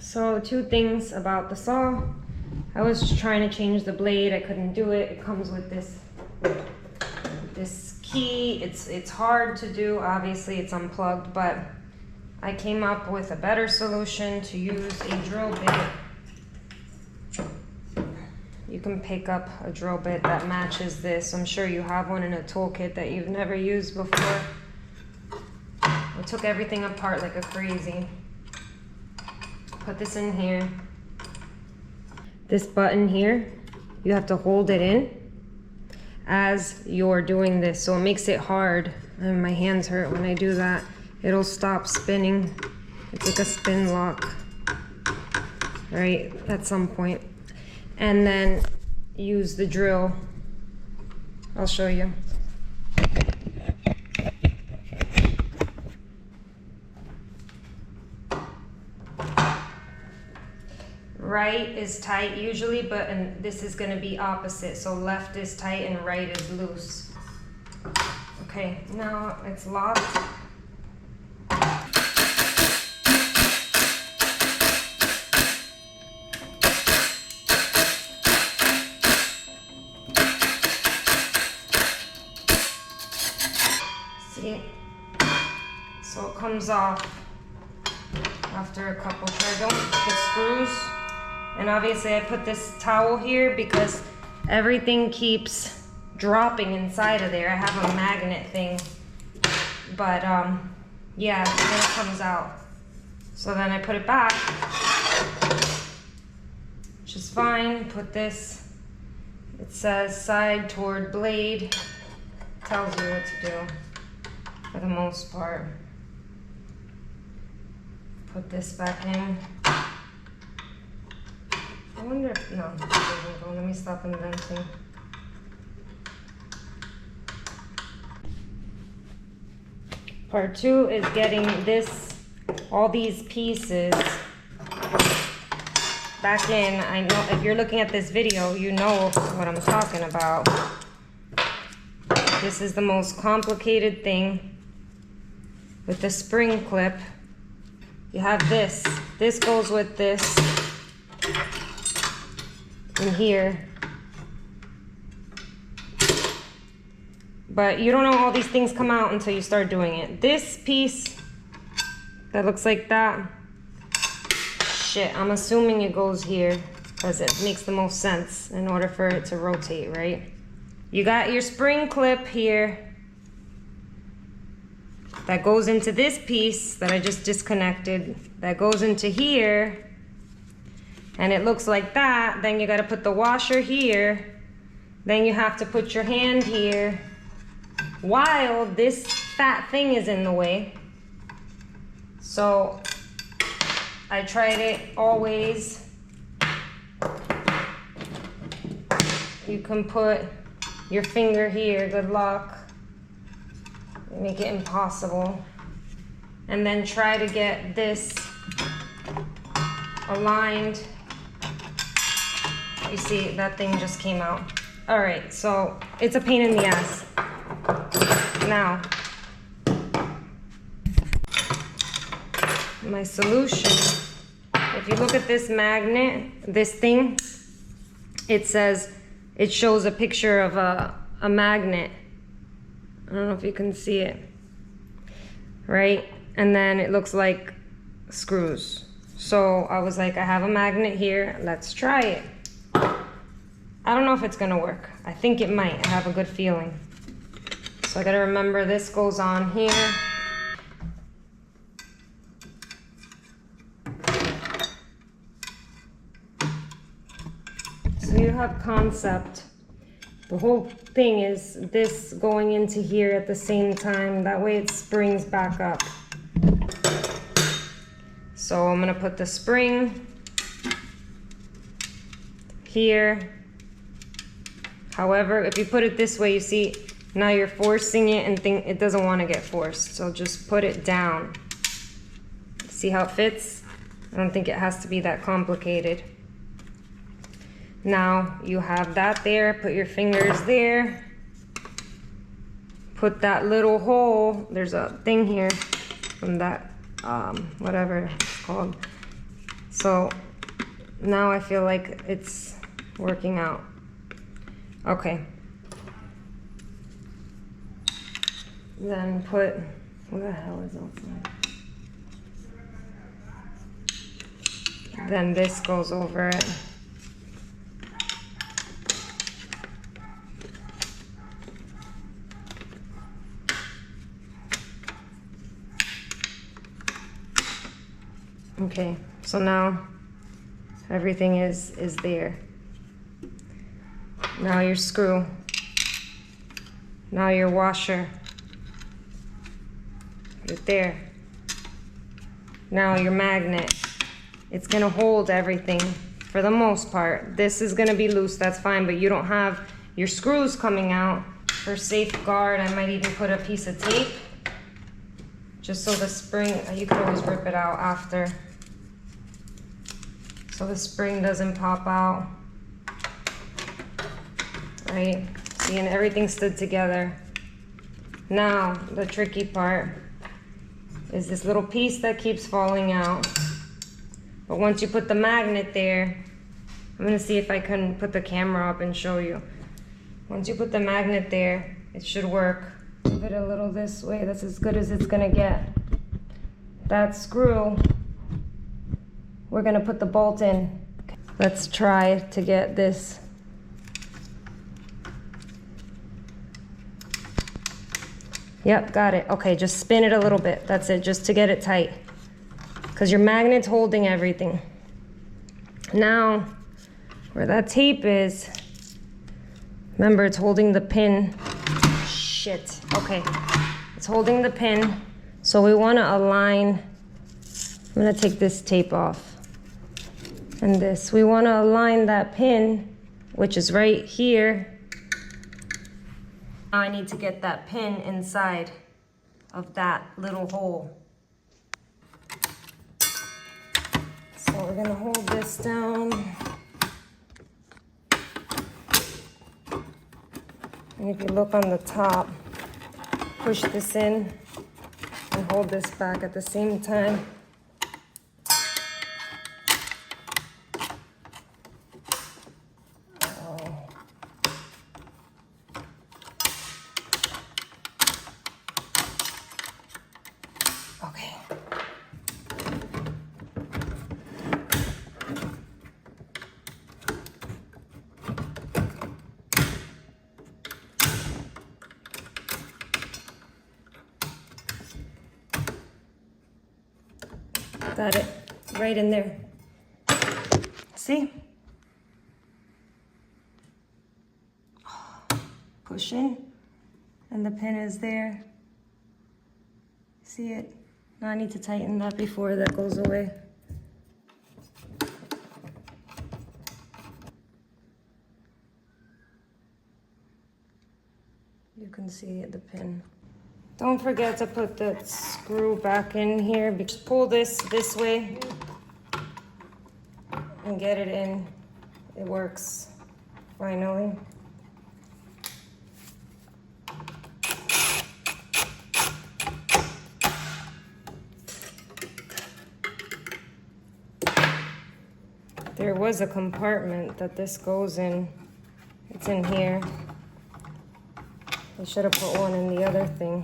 So 2 things about the saw. I was just trying to change the blade. I couldn't do it. It comes with this key. It's hard to do. Obviously it's unplugged, but I came up with a better solution to use a drill bit. You can pick up a drill bit that matches this. I'm sure you have one in a toolkit that you've never used before. I took everything apart like a crazy. Put this in here. This button here, you have to hold it in as you're doing this, so it makes it hard, and my hands hurt when I do that. It'll stop spinning. It's like a spin lock, right, at some point. And then use the drill. I'll show you. Right is tight usually, but this is going to be opposite. So left is tight and right is loose. Okay, now it's locked. See? So it comes off after a couple tries. Don't put the screws. And obviously I put this towel here because everything keeps dropping inside of there. I have a magnet thing, but yeah, then it comes out. So then I put it back, which is fine. Put this, it says side toward blade. Tells you what to do for the most part. Put this back in. I wonder if, no, it doesn't go. Let me stop inventing. Part 2 is getting all these pieces back in. I know if you're looking at this video, you know what I'm talking about. This is the most complicated thing with the spring clip. You have this. This goes with this. In here, but you don't know all these things come out until you start doing it. This piece that looks like that, shit, I'm assuming it goes here because it makes the most sense in order for it to rotate, right? You got your spring clip here that goes into this piece that I just disconnected, that goes into here. And it looks like that. Then you got to put the washer here. Then you have to put your hand here while this fat thing is in the way. So I tried it always. You can put your finger here, good luck. Make it impossible. And then try to get this aligned. You see, that thing just came out. All right, so it's a pain in the ass. Now, my solution, if you look at this magnet, this thing, it shows a picture of a magnet. I don't know if you can see it, right? And then it looks like screws. So I was like, I have a magnet here, let's try it. I don't know if it's gonna work. I think it might. I have a good feeling. So I gotta remember this goes on here. So you have concept. The whole thing is this going into here at the same time. That way it springs back up. So I'm gonna put the spring here. However, if you put it this way, you see, now you're forcing it and it doesn't want to get forced. So just put it down. See how it fits? I don't think it has to be that complicated. Now you have that there, put your fingers there. Put that little hole, there's a thing here from that, whatever it's called. So now I feel like it's working out. Okay. Then put, what the hell is outside? Then this goes over it. Okay, so now everything is there. Now your screw. Now your washer. Put it there. Now your magnet. It's gonna hold everything for the most part. This is gonna be loose, that's fine, but you don't have your screws coming out. For safeguard, I might even put a piece of tape, just so the spring, you could always rip it out after, so the spring doesn't pop out. Right? See, and everything stood together. Now, the tricky part is this little piece that keeps falling out. But once you put the magnet there, I'm gonna see if I can put the camera up and show you. Once you put the magnet there, it should work. Move it a little this way, that's as good as it's gonna get. That screw, we're gonna put the bolt in. Let's try to get this. Yep, got it. Okay, just spin it a little bit. That's it, just to get it tight. Because your magnet's holding everything. Now, where that tape is, remember it's holding the pin. Shit, okay. It's holding the pin. So we want to align, I'm going to take this tape off. And this, we want to align that pin, which is right here. Now I need to get that pin inside of that little hole. So we're gonna hold this down. And if you look on the top, push this in and hold this back at the same time. Okay. Got it right in there. See? Push in, and the pin is there. See it? Now I need to tighten that before that goes away. You can see the pin. Don't forget to put the screw back in here. Just pull this way and get it in. It works finally. There was a compartment that this goes in. It's in here. I should have put one in the other thing.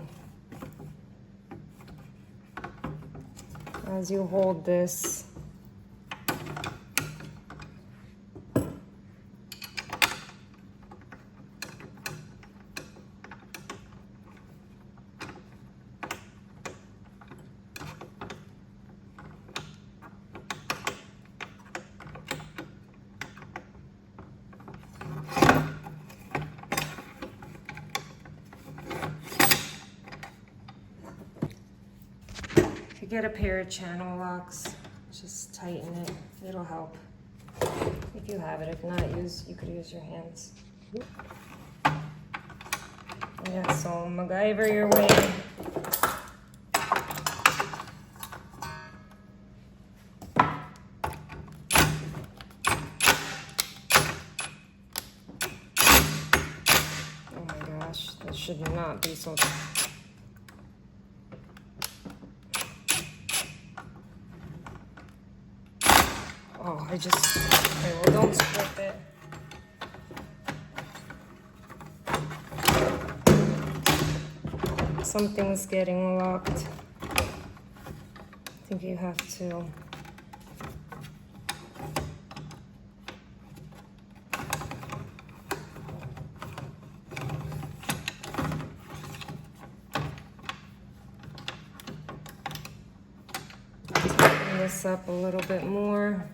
As you hold this, get a pair of channel locks, just tighten it, it'll help. If you have it, if not, you could use your hands. Yeah, so MacGyver your way. Oh my gosh, that should not be so. Oh, okay, well, don't strip it. Something's getting locked. I think you have to. Tighten this up a little bit more.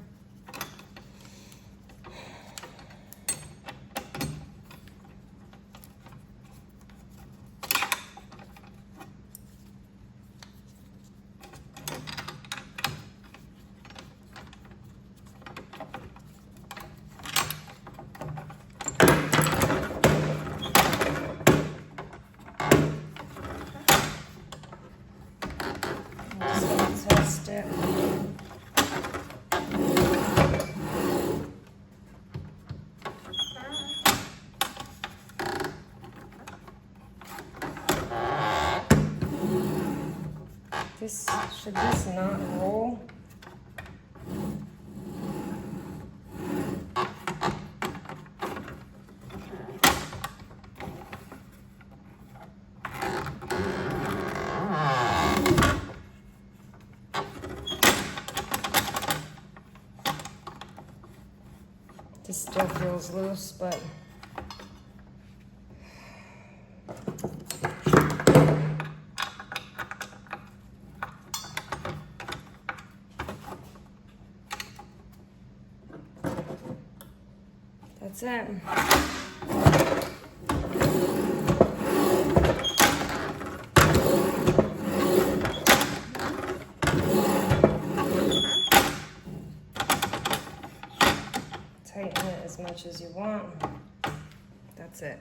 Test it. Should this not roll? This still feels loose, but that's it. Tighten it as much as you want. That's it.